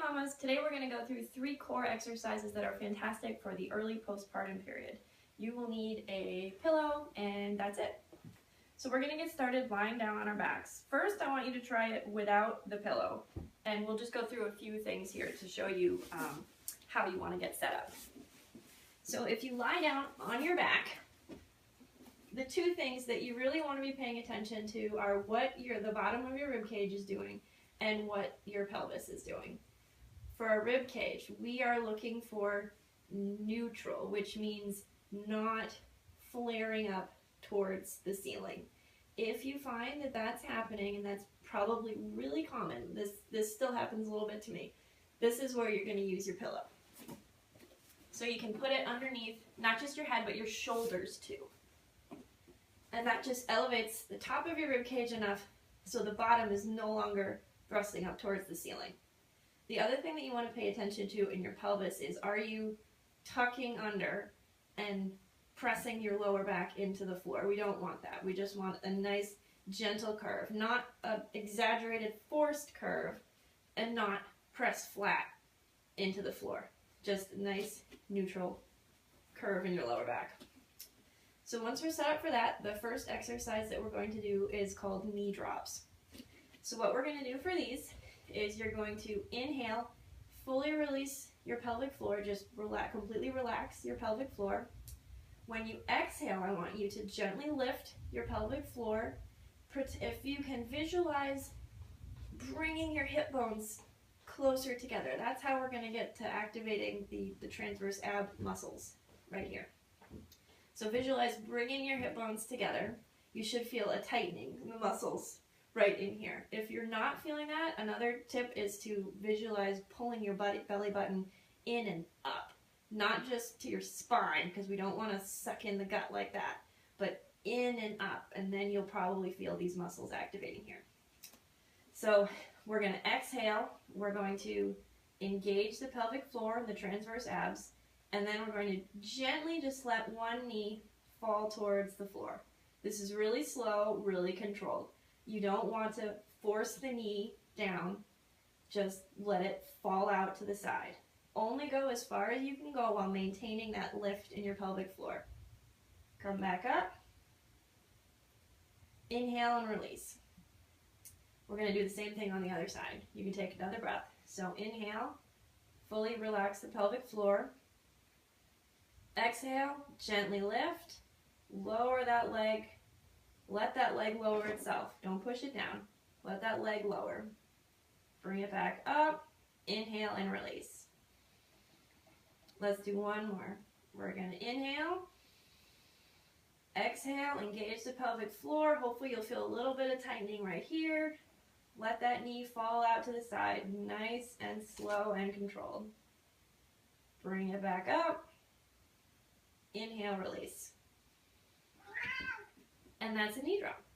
mamas, today we're going to go through 3 core exercises that are fantastic for the early postpartum period. You will need a pillow and that's it. So we're going to get started lying down on our backs. First, I want you to try it without the pillow, and we'll just go through a few things here to show you how you want to get set up. So if you lie down on your back, the 2 things that you really want to be paying attention to are what the bottom of your rib cage is doing and what your pelvis is doing. For our rib cage, we are looking for neutral, which means not flaring up towards the ceiling. If you find that that's happening, and that's probably really common, this still happens a little bit to me, this is where you're going to use your pillow. So you can put it underneath, not just your head, but your shoulders too. And that just elevates the top of your rib cage enough so the bottom is no longer thrusting up towards the ceiling. The other thing that you want to pay attention to in your pelvis is, are you tucking under and pressing your lower back into the floor? We don't want that. We just want a nice gentle curve, not an exaggerated forced curve, and not press flat into the floor. Just a nice neutral curve in your lower back. So once we're set up for that, the first exercise that we're going to do is called knee drops. So what we're going to do for these is you're going to inhale, fully release your pelvic floor, just completely relax your pelvic floor. When you exhale, I want you to gently lift your pelvic floor. If you can visualize bringing your hip bones closer together, that's how we're going to get to activating the transverse ab muscles right here. So visualize bringing your hip bones together. You should feel a tightening in the muscles right in here. If you're not feeling that, another tip is to visualize pulling your belly button in and up. Not just to your spine, because we don't want to suck in the gut like that, but in and up, and then you'll probably feel these muscles activating here. So we're going to exhale, we're going to engage the pelvic floor and the transverse abs, and then we're going to gently just let one knee fall towards the floor. This is really slow, really controlled. You don't want to force the knee down, just let it fall out to the side. Only go as far as you can go while maintaining that lift in your pelvic floor. Come back up. Inhale and release. We're going to do the same thing on the other side. You can take another breath. So inhale, fully relax the pelvic floor. Exhale, gently lift, lower that leg. Let that leg lower itself. Don't push it down. Let that leg lower. Bring it back up. Inhale and release. Let's do one more. We're going to inhale. Exhale, engage the pelvic floor. Hopefully you'll feel a little bit of tightening right here. Let that knee fall out to the side. Nice and slow and controlled. Bring it back up. Inhale, release. And that's a knee drop.